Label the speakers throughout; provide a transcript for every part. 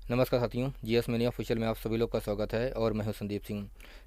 Speaker 1: नमस्कार साथियों, GS mini official में आप सभी लोग का स्वागत है और मैं हूं संदीप सिंह।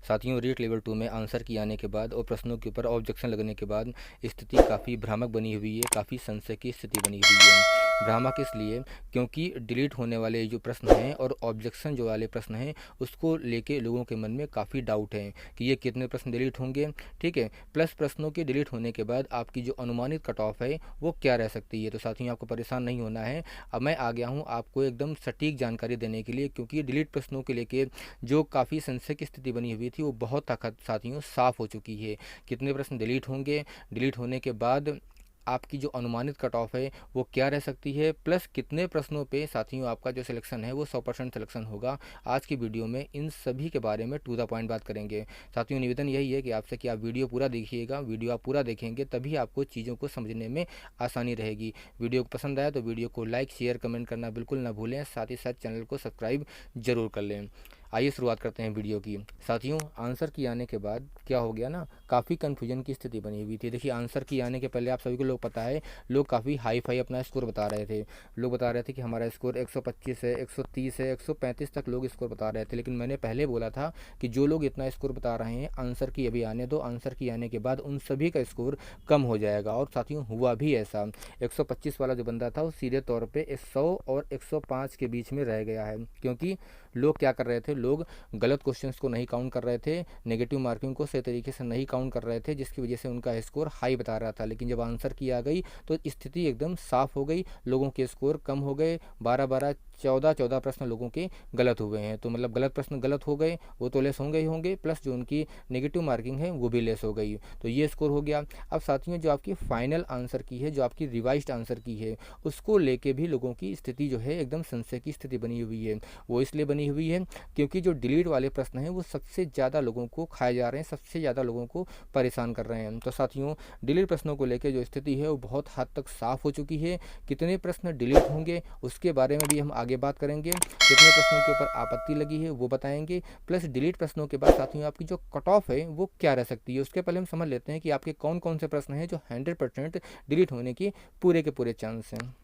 Speaker 1: साथियों, रीट लेवल 2 में आंसर की आने के बाद और प्रश्नों के ऊपर ऑब्जेक्शन लगने के बाद स्थिति काफ़ी भ्रामक बनी हुई है, काफ़ी संशय की स्थिति बनी हुई है। भ्रामक इसलिए क्योंकि डिलीट होने वाले जो प्रश्न हैं और ऑब्जेक्शन जो वाले प्रश्न हैं उसको लेके लोगों के मन में काफ़ी डाउट है कि ये कितने प्रश्न डिलीट होंगे, ठीक है। प्लस प्रश्नों के डिलीट होने के बाद आपकी जो अनुमानित कट ऑफ है वो क्या रह सकती है। तो साथियों, आपको परेशान नहीं होना है। अब मैं आ गया हूँ आपको एकदम सटीक जानकारी देने के लिए, क्योंकि डिलीट प्रश्नों के लेके जो काफ़ी संशय की स्थिति बनी हुई थी वो बहुत साथियों साफ़ हो चुकी है। कितने प्रश्न डिलीट होंगे, डिलीट होने के बाद आपकी जो अनुमानित कट ऑफ है वो क्या रह सकती है, प्लस कितने प्रश्नों पे साथियों आपका जो सिलेक्शन है वो 100% सिलेक्शन होगा। आज की वीडियो में इन सभी के बारे में टू द पॉइंट बात करेंगे। साथियों, निवेदन यही है कि आपसे कि आप वीडियो पूरा देखिएगा। वीडियो आप पूरा देखेंगे तभी आपको चीज़ों को समझने में आसानी रहेगी। वीडियो को पसंद आया तो वीडियो को लाइक शेयर कमेंट करना बिल्कुल ना भूलें, साथ ही साथ चैनल को सब्सक्राइब जरूर कर लें। आइए शुरुआत करते हैं वीडियो की। साथियों, आंसर की आने के बाद क्या हो गया ना, काफ़ी कन्फ्यूजन की स्थिति बनी हुई थी। देखिए, आंसर की आने के पहले आप सभी को लोग पता है, लोग काफ़ी हाई फाई अपना स्कोर बता रहे थे। लोग बता रहे थे कि हमारा स्कोर 125 है, 130 है, 135 तक लोग स्कोर बता रहे थे। लेकिन मैंने पहले बोला था कि जो लोग इतना स्कोर बता रहे हैं आंसर की अभी आने दो, आंसर की आने के बाद उन सभी का स्कोर कम हो जाएगा। और साथियों, हुआ भी ऐसा। 125 वाला जो बंदा था वो सीधे तौर पे 100 और 105 के बीच में रह गया है, क्योंकि लोग क्या कर रहे थे, लोग गलत क्वेश्चंस को नहीं काउंट कर रहे थे, नेगेटिव मार्किंग को सही तरीके से नहीं काउंट कर रहे थे, जिसकी वजह से उनका स्कोर हाई बता रहा था। लेकिन जब आंसर की आ गई तो स्थिति एकदम साफ हो गई, लोगों के स्कोर कम हो गए। 12-12, 14-14 प्रश्न लोगों के गलत हुए हैं। तो मतलब गलत प्रश्न गलत हो गए, वो तो लेस होंगे ही होंगे, प्लस जो उनकी नेगेटिव मार्किंग है वो भी लेस हो गई। तो ये स्कोर हो गया। अब साथियों, जो आपकी फाइनल आंसर की है, जो आपकी रिवाइज्ड आंसर की है, उसको लेके भी लोगों की स्थिति जो है एकदम संशय की स्थिति बनी हुई है। वो इसलिए बनी हुई है क्योंकि जो डिलीट वाले प्रश्न हैं वो सबसे ज़्यादा लोगों को खाए जा रहे हैं, सबसे ज़्यादा लोगों को परेशान कर रहे हैं। तो साथियों, डिलीट प्रश्नों को लेकर जो स्थिति है वो बहुत हद तक साफ हो चुकी है। कितने प्रश्न डिलीट होंगे उसके बारे में भी हम आगे बात करेंगे। कितने प्रश्नों के ऊपर आपत्ति लगी है वो बताएंगे, प्लस डिलीट प्रश्नों के बाद साथियों आपकी जो कट ऑफ है वो क्या रह सकती है। उसके पहले हम समझ लेते हैं कि आपके कौन कौन से प्रश्न हैं जो 100% डिलीट होने की पूरे के पूरे चांस हैं।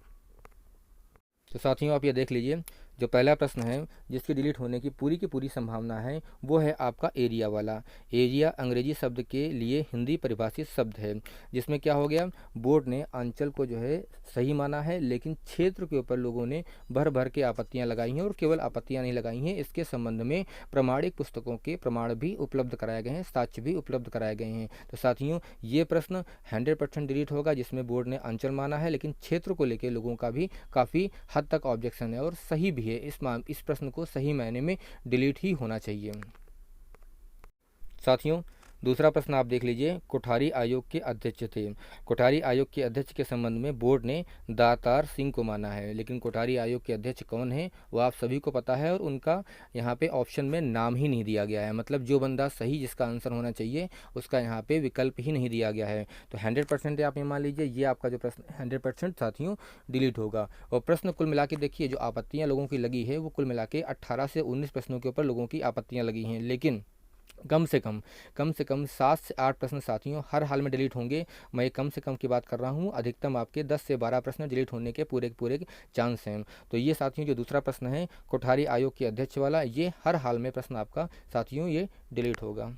Speaker 1: तो साथियों, आप ये देख लीजिए, जो पहला प्रश्न है जिसकी डिलीट होने की पूरी संभावना है वो है आपका एरिया वाला। एरिया अंग्रेजी शब्द के लिए हिंदी परिभाषित शब्द है, जिसमें क्या हो गया, बोर्ड ने अंचल को जो है सही माना है, लेकिन क्षेत्र के ऊपर लोगों ने भर भर के आपत्तियां लगाई हैं। और केवल आपत्तियां नहीं लगाई हैं, इसके संबंध में प्रमाणिक पुस्तकों के प्रमाण भी उपलब्ध कराए गए हैं, साक्ष्य भी उपलब्ध कराए गए हैं। तो साथियों, ये प्रश्न 100% डिलीट होगा, जिसमें बोर्ड ने अंचल माना है, लेकिन क्षेत्र को लेकर लोगों का भी काफ़ी हद तक ऑब्जेक्शन है और सही भी है। इस प्रश्न को सही मायने में डिलीट ही होना चाहिए। साथियों, दूसरा प्रश्न आप देख लीजिए, कोठारी आयोग के अध्यक्ष थे। कोठारी आयोग के अध्यक्ष के संबंध में बोर्ड ने दातार सिंह को माना है, लेकिन कोठारी आयोग के अध्यक्ष कौन है वो आप सभी को पता है और उनका यहाँ पे ऑप्शन में नाम ही नहीं दिया गया है। मतलब जो बंदा सही जिसका आंसर होना चाहिए उसका यहाँ पे विकल्प ही नहीं दिया गया है। तो 100% आप ये मान लीजिए, ये आपका जो प्रश्न 100% साथियों डिलीट होगा। और प्रश्न कुल मिला के देखिए, जो आपत्तियाँ लोगों की लगी है वो कुल मिला के 18 से 19 प्रश्नों के ऊपर लोगों की आपत्तियाँ लगी हैं, लेकिन कम से कम 7 से 8 प्रश्न साथियों हर हाल में डिलीट होंगे। मैं कम से कम की बात कर रहा हूँ, अधिकतम आपके 10 से 12 प्रश्न डिलीट होने के पूरे चांस हैं। तो ये साथियों जो दूसरा प्रश्न है कोठारी आयोग के अध्यक्ष वाला, ये हर हाल में प्रश्न आपका साथियों ये डिलीट होगा।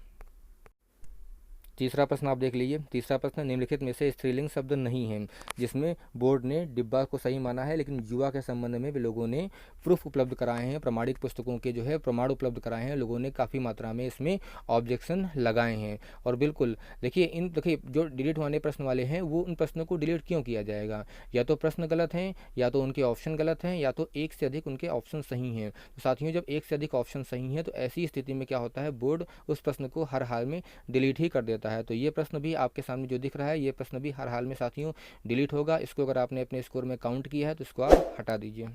Speaker 1: तीसरा प्रश्न आप देख लीजिए, तीसरा प्रश्न, निम्नलिखित में से स्त्रीलिंग शब्द नहीं है, जिसमें बोर्ड ने डिब्बा को सही माना है, लेकिन युवा के संबंध में भी लोगों ने प्रूफ उपलब्ध कराए हैं, प्रमाणिक पुस्तकों के जो है प्रमाण उपलब्ध कराए हैं। लोगों ने काफ़ी मात्रा में इसमें ऑब्जेक्शन लगाए हैं। और बिल्कुल देखिए जो डिलीट होने प्रश्न वाले हैं वो उन प्रश्नों को डिलीट क्यों किया जाएगा, या तो प्रश्न गलत हैं, या तो उनके ऑप्शन गलत हैं, या तो एक से अधिक उनके ऑप्शन सही हैं। तो साथियों, जब एक से अधिक ऑप्शन सही हैं तो ऐसी स्थिति में क्या होता है, बोर्ड उस प्रश्न को हर हाल में डिलीट ही कर देता है। तो ये प्रश्न भी आपके सामने जो दिख रहा है, ये प्रश्न भी हर हाल में साथियों डिलीट होगा। इसको अगर आपने अपने स्कोर में काउंट किया है तो इसको आप हटा दीजिए।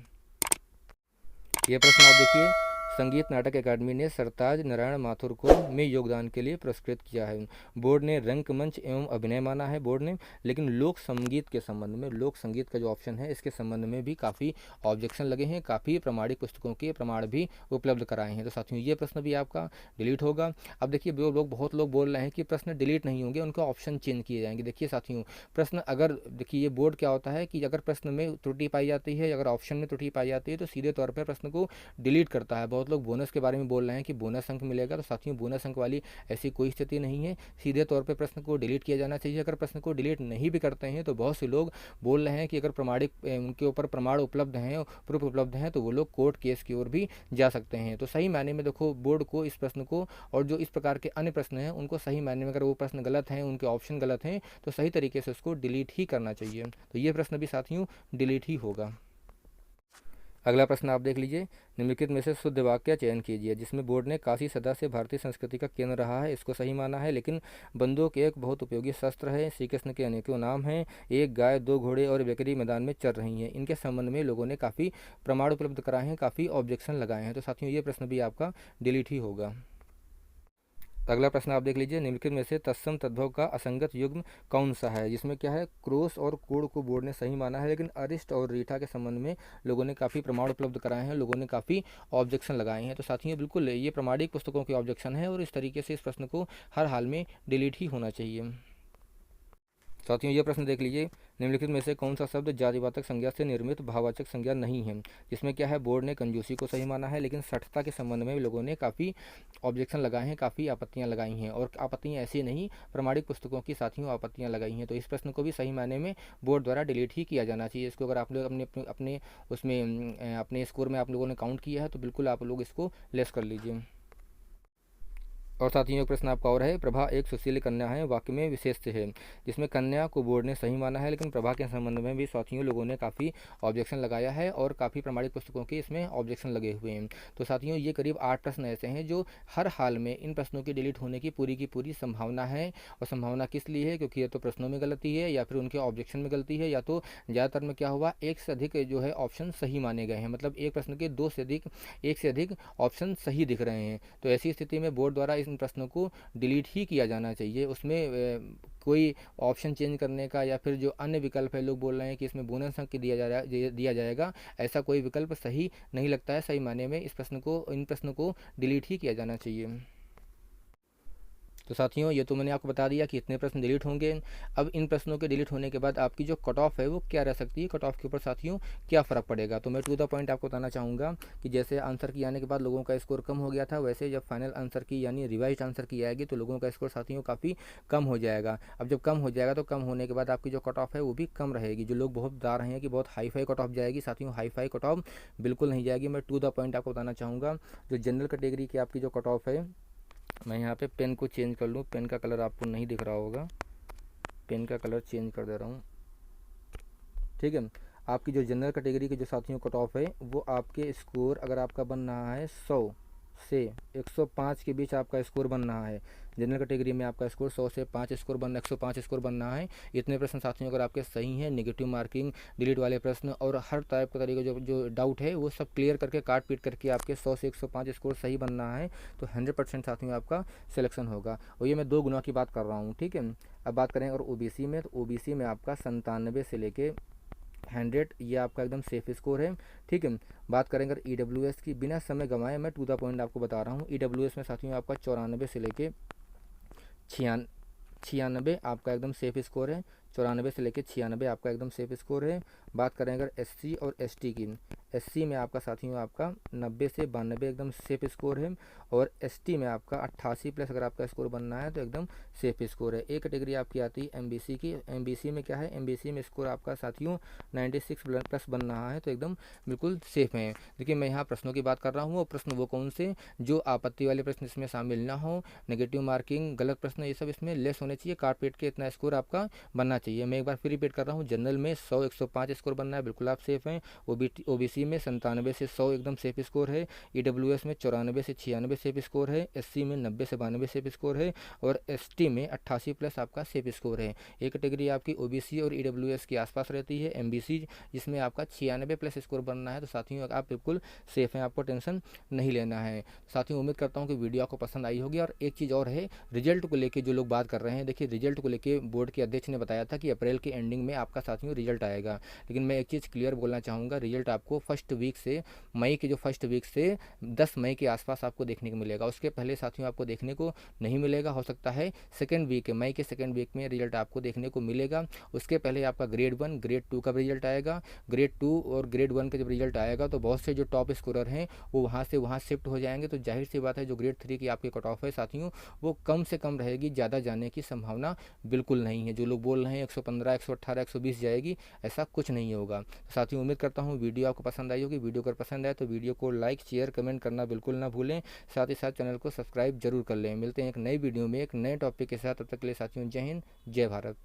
Speaker 1: ये प्रश्न आप देखिए, संगीत नाटक अकादमी ने सरताज नारायण माथुर को में योगदान के लिए पुरस्कृत किया है। बोर्ड ने रंगमंच एवं अभिनय माना है बोर्ड ने, लेकिन लोक संगीत के संबंध में, लोक संगीत का जो ऑप्शन है इसके संबंध में भी काफ़ी ऑब्जेक्शन लगे हैं, काफ़ी प्रमाणिक पुस्तकों के प्रमाण भी उपलब्ध कराए हैं। तो साथियों ये प्रश्न भी आपका डिलीट होगा। अब देखिए बहुत लोग बोल रहे हैं कि प्रश्न डिलीट नहीं होंगे, उनके ऑप्शन चेंज किए जाएंगे। देखिए साथियों, प्रश्न अगर देखिए ये बोर्ड क्या होता है कि अगर प्रश्न में त्रुटि पाई जाती है, अगर ऑप्शन में त्रुटि पाई जाती है तो सीधे तौर पर प्रश्न को डिलीट करता है। बहुत लोग बोनस के बारे में बोल रहे हैं कि बोनस अंक मिलेगा, तो साथियों बोनस अंक वाली ऐसी कोई स्थिति नहीं है, सीधे तौर पर प्रश्न को डिलीट किया जाना चाहिए। अगर प्रश्न को डिलीट नहीं भी करते हैं तो बहुत से लोग बोल रहे हैं कि अगर प्रमाणिक उनके ऊपर प्रमाण उपलब्ध हैं, प्रूफ उपलब्ध हैं, तो वो लोग कोर्ट केस की ओर भी जा सकते हैं। तो सही मायने में देखो, बोर्ड को इस प्रश्न को और जो इस प्रकार के अन्य प्रश्न हैं उनको सही मायने में, अगर वो प्रश्न गलत हैं, उनके ऑप्शन गलत हैं, तो सही तरीके से उसको डिलीट ही करना चाहिए। तो ये प्रश्न भी साथियों डिलीट ही होगा। अगला प्रश्न आप देख लीजिए, निम्नलिखित में से शुद्ध वाक्य चयन कीजिए, जिसमें बोर्ड ने काशी सदा से भारतीय संस्कृति का केंद्र रहा है, इसको सही माना है, लेकिन बंदूक एक बहुत उपयोगी शस्त्र है, श्री कृष्ण के अनेकों नाम हैं, एक गाय, दो घोड़े और बकरी मैदान में चल रही हैं, इनके संबंध में लोगों ने काफ़ी प्रमाण उपलब्ध कराए हैं, काफ़ी ऑब्जेक्शन लगाए हैं। तो साथियों ये प्रश्न भी आपका डिलीट ही होगा। अगला प्रश्न आप देख लीजिए, निम्नलिखित में से तत्सम तद्भव का असंगत युग्म कौन सा है, जिसमें क्या है, क्रोस और कोड को बोर्ड ने सही माना है, लेकिन अरिष्ट और रीठा के संबंध में लोगों ने काफ़ी प्रमाण उपलब्ध कराए हैं, लोगों ने काफ़ी ऑब्जेक्शन लगाए हैं। तो साथियों बिल्कुल ये प्रमाणिक पुस्तकों के ऑब्जेक्शन है और इस तरीके से इस प्रश्न को हर हाल में डिलीट ही होना चाहिए। साथियों ये प्रश्न देख लीजिए, निम्नलिखित में से कौन सा शब्द जातिवाचक संज्ञा से निर्मित भाववाचक संज्ञा नहीं है, जिसमें क्या है, बोर्ड ने कंजूसी को सही माना है, लेकिन सठता के संबंध में लोगों ने काफ़ी ऑब्जेक्शन लगाए हैं, काफ़ी आपत्तियां लगाई हैं, और आपत्तियां ऐसी नहीं, प्रमाणिक पुस्तकों की साथियों आपत्तियां लगाई हैं। तो इस प्रश्न को भी सही मायने में बोर्ड द्वारा डिलीट ही किया जाना चाहिए। इसको अगर आप लोग अपने उसमें अपने स्कोर में आप लोगों ने काउंट किया है तो बिल्कुल आप लोग इसको लेस कर लीजिए। और साथियों एक प्रश्न आपका और है, प्रभा एक सुशील कन्या है, वाक्य में विशेष है, जिसमें कन्या को बोर्ड ने सही माना है, लेकिन प्रभा के संबंध में भी साथियों लोगों ने काफ़ी ऑब्जेक्शन लगाया है और काफ़ी प्रमाणिक पुस्तकों के इसमें ऑब्जेक्शन लगे हुए हैं। तो साथियों ये करीब 8 प्रश्न ऐसे हैं जो हर हाल में इन प्रश्नों के डिलीट होने की पूरी संभावना है। और संभावना किस लिए है, क्योंकि या तो प्रश्नों में गलती है या फिर उनके ऑब्जेक्शन में गलती है, या तो ज़्यादातर में क्या हुआ, एक से अधिक जो है ऑप्शन सही माने गए हैं, मतलब एक प्रश्न के एक से अधिक ऑप्शन सही दिख रहे हैं। तो ऐसी स्थिति में बोर्ड द्वारा इन प्रश्नों को डिलीट ही किया जाना चाहिए। उसमें कोई ऑप्शन चेंज करने का या फिर जो अन्य विकल्प है, लोग बोल रहे हैं कि इसमें बोनस अंक दिया जाएगा, ऐसा कोई विकल्प सही नहीं लगता है। सही मायने में इन प्रश्नों को डिलीट ही किया जाना चाहिए। तो साथियों ये तो मैंने आपको बता दिया कि इतने प्रश्न डिलीट होंगे। अब इन प्रश्नों के डिलीट होने के बाद आपकी जो कट ऑफ है वो क्या रह सकती है, कट ऑफ के ऊपर साथियों क्या फ़र्क पड़ेगा। तो मैं टू द पॉइंट आपको बताना चाहूँगा कि जैसे आंसर की आने के बाद लोगों का स्कोर कम हो गया था, वैसे जब फाइनल आंसर की यानी रिवाइज आंसर की आएगी तो लोगों का स्कोर साथियों काफ़ी कम हो जाएगा। अब जब कम हो जाएगा तो कम होने के बाद आपकी जो कट ऑफ है वो भी कम रहेगी। जो लोग बहुत बता रहे हैं कि बहुत हाई फाई कट ऑफ जाएगी, साथियों हाई फाई कट ऑफ बिल्कुल नहीं जाएगी। मैं टू द पॉइंट आपको बताना चाहूँगा, जो जनरल कैटेगरी की आपकी जो कट ऑफ है, मैं यहाँ पे पेन को चेंज कर लूँ, पेन का कलर आपको नहीं दिख रहा होगा, पेन का कलर चेंज कर दे रहा हूँ, ठीक है। आपकी जो जनरल कैटेगरी के जो साथियों कट ऑफ है वो आपके स्कोर अगर आपका बन रहा है 100 से 105 के बीच आपका स्कोर बन रहा है। जनरल कैटेगरी में आपका स्कोर 100 से 5 स्कोर बन 105 स्कोर बन रहा है। इतने प्रश्न साथियों अगर आपके सही हैं, नेगेटिव मार्किंग, डिलीट वाले प्रश्न और हर टाइप का तरीके जो डाउट है वो सब क्लियर करके काट पीट करके आपके 100 से 105 स्कोर सही बन रहा है, तो 100% साथियों आपका सिलेक्शन होगा। और ये मैं 2 गुना की बात कर रहा हूँ, ठीक है। अब बात करें और ओबीसी में, तो ओबीसी में आपका 97 से लेके 100 ये आपका एकदम सेफ स्कोर है, ठीक है। बात करेंगे अगर ईडब्ल्यूएस की, बिना समय गंवाए मैं टू द पॉइंट आपको बता रहा हूँ, ईडब्ल्यूएस में साथियों आपका 94 से लेके 96 आपका एकदम सेफ स्कोर है, 94 से लेके 96 आपका एकदम सेफ स्कोर है। बात करें अगर एससी और एसटी की, एससी में आपका साथियों आपका 90 से 92 एकदम सेफ स्कोर है, और एसटी में आपका 88 प्लस अगर आपका स्कोर बनना है तो एकदम सेफ स्कोर है। एक कैटेगरी आपकी आती है एमबीसी की, एमबीसी में क्या है, एमबीसी में स्कोर आपका साथियों 96 प्लस बन रहा है, तो एकदम बिल्कुल सेफ है। देखिए मैं यहाँ प्रश्नों की बात कर रहा हूँ, और प्रश्न वो कौन से जो आपत्ति वाले प्रश्न इसमें शामिल ना हो, नेगेटिव मार्किंग, गलत प्रश्न, ये सब इसमें लेस होने चाहिए, काट पीट के इतना स्कोर आपका बनना चाहिए। मैं एक बार फिर रिपीट कर रहा हूँ, जनरल में 100-105 स्कोर बनना है, बिल्कुल आप सेफ़ हैं। ओबीसी में 97 से 100 एकदम सेफ स्कोर है। ईडब्ल्यूएस में 94 से 96 सेफ स्कोर है। एससी में 90 से 92 सेफ स्कोर है। और एसटी में 88 प्लस आपका सेफ स्कोर है। एक कैटेगरी आपकी ओबीसी और ईडब्ल्यूएस के आसपास रहती है, एमबीसी, जिसमें आपका 96 प्लस स्कोर बनना है। तो साथियों आप बिल्कुल सेफ़ हैं, आपको टेंशन नहीं लेना है। साथियों उम्मीद करता हूँ कि वीडियो आपको पसंद आई होगी। और एक चीज़ और है, रिजल्ट को लेके जो लोग बात कर रहे हैं, देखिए रिजल्ट को लेके बोर्ड के अध्यक्ष ने बताया था कि अप्रैल के एंडिंग में आपका साथियों रिजल्ट आएगा। लेकिन मैं एक चीज़ क्लियर बोलना चाहूँगा, रिजल्ट आपको फर्स्ट वीक से, मई के जो फर्स्ट वीक से 10 मई के आसपास आपको देखने को मिलेगा। उसके पहले साथियों आपको देखने को नहीं मिलेगा। हो सकता है सेकेंड वीक है, मई के सेकेंड वीक में रिजल्ट आपको देखने को मिलेगा। उसके पहले आपका ग्रेड 1, ग्रेड 2 का रिजल्ट आएगा। ग्रेड 2 और ग्रेड 1 का जब रिजल्ट आएगा तो बहुत से जो टॉप स्कोरर हैं वो वहाँ से वहाँ शिफ्ट हो जाएंगे। तो जाहिर सी बात है, जो ग्रेड 3 की आपकी कट ऑफ है साथियों, वो कम से कम रहेगी, ज़्यादा जाने की संभावना बिल्कुल नहीं है। जो लोग बोल रहे हैं 115, 118, 120 जाएगी, ऐसा कुछ नहीं होगा। साथियों उम्मीद करता हूँ वीडियो आपको पसंद आई होगी। वीडियो अगर पसंद आए तो वीडियो को लाइक, शेयर, कमेंट करना बिल्कुल ना भूलें। साथ ही साथ चैनल को सब्सक्राइब जरूर कर लें। मिलते हैं एक नई वीडियो में एक नए टॉपिक के साथ। तब तक के लिए साथियों जय हिंद, जय भारत।